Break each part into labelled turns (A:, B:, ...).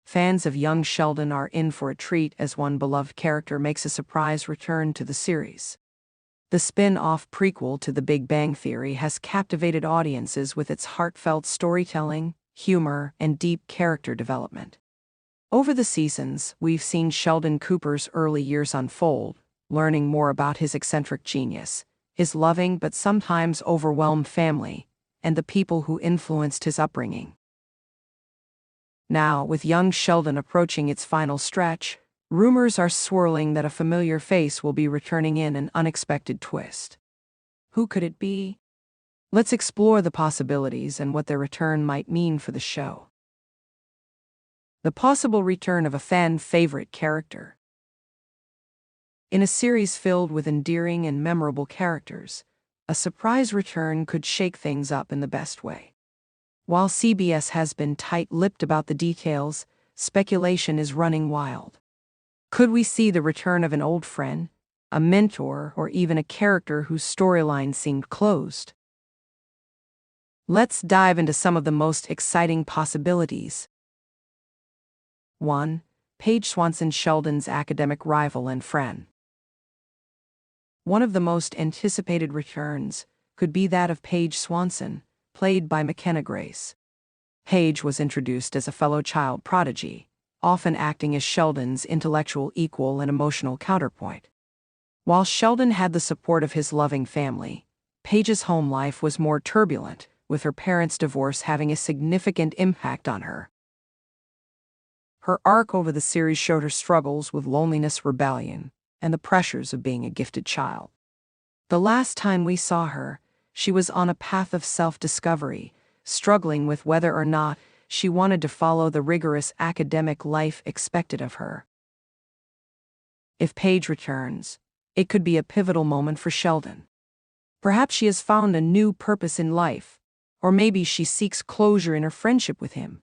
A: Fans of young Sheldon are in for a treat as one beloved character makes a surprise return to the series. The spin-off prequel to The Big Bang Theory has captivated audiences with its heartfelt storytelling, humor, and deep character development. Over the seasons, we've seen Sheldon Cooper's early years unfold, learning more about his eccentric genius, his loving but sometimes overwhelmed family, and the people who influenced his upbringing. Now, with young Sheldon approaching its final stretch, rumors are swirling that a familiar face will be returning in an unexpected twist. Who could it be? Let's explore the possibilities and what their return might mean for the show. The possible return of a fan-favorite character. In a series filled with endearing and memorable characters, a surprise return could shake things up in the best way. While CBS has been tight-lipped about the details, speculation is running wild. Could we see the return of an old friend, a mentor, or even a character whose storyline seemed closed? Let's dive into some of the most exciting possibilities. 1. Paige Swanson, Sheldon's academic rival and friend. One of the most anticipated returns could be that of Paige Swanson, played by McKenna Grace. Paige was introduced as a fellow child prodigy, often acting as Sheldon's intellectual equal and emotional counterpoint. While Sheldon had the support of his loving family, Paige's home life was more turbulent, with her parents' divorce having a significant impact on her. Her arc over the series showed her struggles with loneliness, rebellion, and the pressures of being a gifted child. The last time we saw her, she was on a path of self-discovery, struggling with whether or not she wanted to follow the rigorous academic life expected of her. If Paige returns, it could be a pivotal moment for Sheldon. Perhaps she has found a new purpose in life, or maybe she seeks closure in her friendship with him.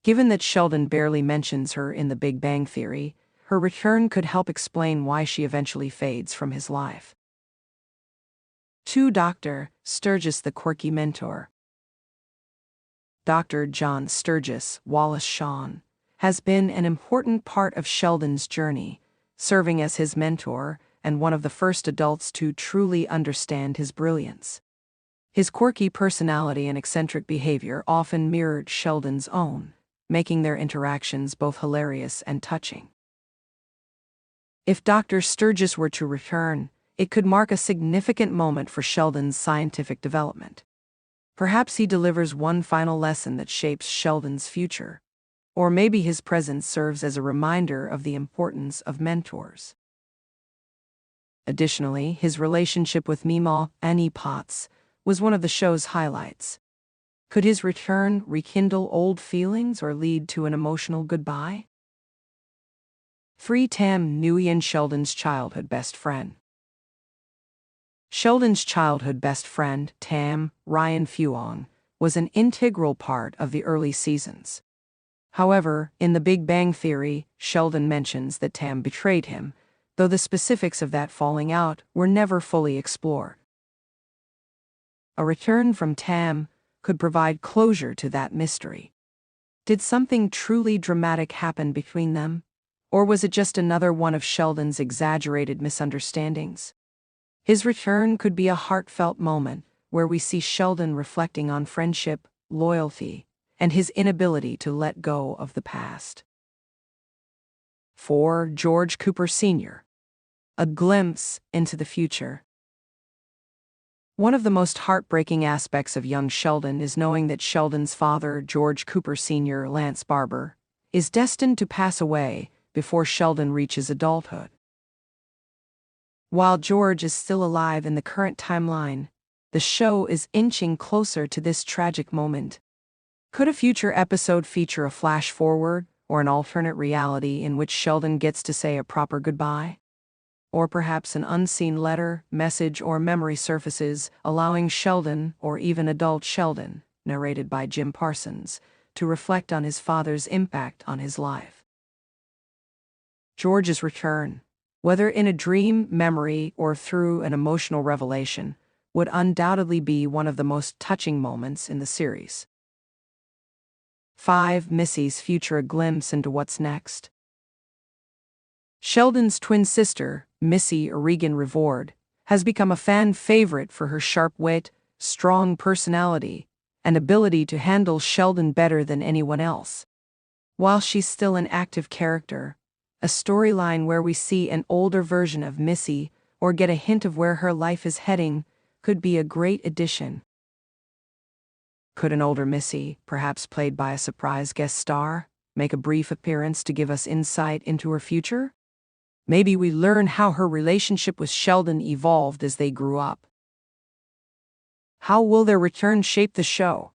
A: Given that Sheldon barely mentions her in The Big Bang Theory, her return could help explain why she eventually fades from his life. 2. Dr. Sturgis, the quirky mentor. Dr. John Sturgis, Wallace Shawn, has been an important part of Sheldon's journey, serving as his mentor and one of the first adults to truly understand his brilliance. His quirky personality and eccentric behavior often mirrored Sheldon's own, making their interactions both hilarious and touching. If Dr. Sturgis were to return, it could mark a significant moment for Sheldon's scientific development. Perhaps he delivers one final lesson that shapes Sheldon's future, or maybe his presence serves as a reminder of the importance of mentors. Additionally, his relationship with Meemaw, Annie Potts, was one of the show's highlights. Could his return rekindle old feelings or lead to an emotional goodbye? 3. Tam Nguyen, Sheldon's childhood best friend. Sheldon's childhood best friend, Tam Ryan Phuong, was an integral part of the early seasons. However, in The Big Bang Theory, Sheldon mentions that Tam betrayed him, though the specifics of that falling out were never fully explored. A return from Tam could provide closure to that mystery. Did something truly dramatic happen between them? Or was it just another one of Sheldon's exaggerated misunderstandings? His return could be a heartfelt moment where we see Sheldon reflecting on friendship, loyalty, and his inability to let go of the past. 4. George Cooper Sr. A glimpse into the future. One of the most heartbreaking aspects of young Sheldon is knowing that Sheldon's father, George Cooper Sr., Lance Barber, is destined to pass away before Sheldon reaches adulthood. While George is still alive in the current timeline, the show is inching closer to this tragic moment. Could a future episode feature a flash forward or an alternate reality in which Sheldon gets to say a proper goodbye? Or perhaps an unseen letter, message, or memory surfaces, allowing Sheldon, or even adult Sheldon, narrated by Jim Parsons, to reflect on his father's impact on his life. George's return, whether in a dream, memory, or through an emotional revelation, would undoubtedly be one of the most touching moments in the series. 5. Missy's future, a glimpse into what's next. Sheldon's twin sister, Missy Regan Revord, has become a fan favorite for her sharp wit, strong personality, and ability to handle Sheldon better than anyone else. While she's still an active character, a storyline where we see an older version of Missy or get a hint of where her life is heading could be a great addition. Could an older Missy, perhaps played by a surprise guest star, make a brief appearance to give us insight into her future? Maybe we learn how her relationship with Sheldon evolved as they grew up. How will their return shape the show?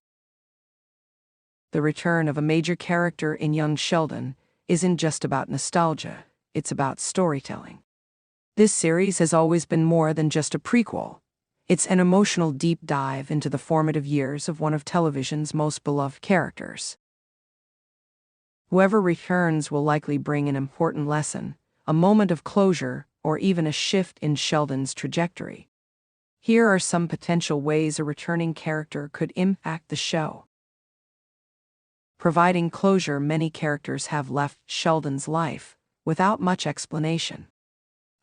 A: The return of a major character in young Sheldon isn't just about nostalgia, it's about storytelling. This series has always been more than just a prequel. It's an emotional deep dive into the formative years of one of television's most beloved characters. Whoever returns will likely bring an important lesson, a moment of closure, or even a shift in Sheldon's trajectory. Here are some potential ways a returning character could impact the show. Providing closure, many characters have left Sheldon's life without much explanation.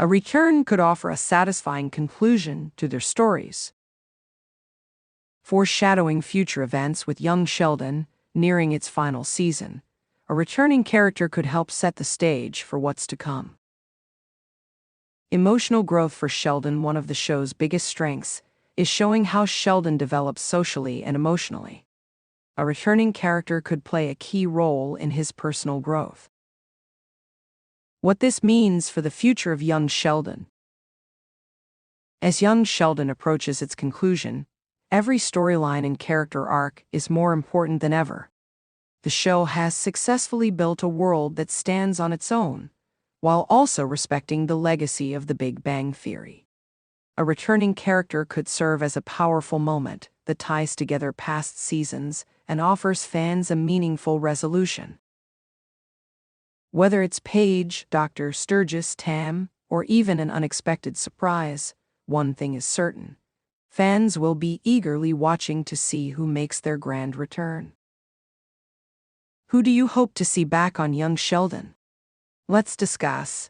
A: A return could offer a satisfying conclusion to their stories. Foreshadowing future events, with young Sheldon nearing its final season, a returning character could help set the stage for what's to come. Emotional growth for Sheldon. One of the show's biggest strengths is showing how Sheldon develops socially and emotionally. A returning character could play a key role in his personal growth. What this means for the future of young Sheldon. As young Sheldon approaches its conclusion, every storyline and character arc is more important than ever. The show has successfully built a world that stands on its own, while also respecting the legacy of The Big Bang Theory. A returning character could serve as a powerful moment that ties together past seasons and offers fans a meaningful resolution. Whether it's Paige, Dr. Sturgis, Tam, or even an unexpected surprise, one thing is certain: fans will be eagerly watching to see who makes their grand return. Who do you hope to see back on young Sheldon? Let's discuss.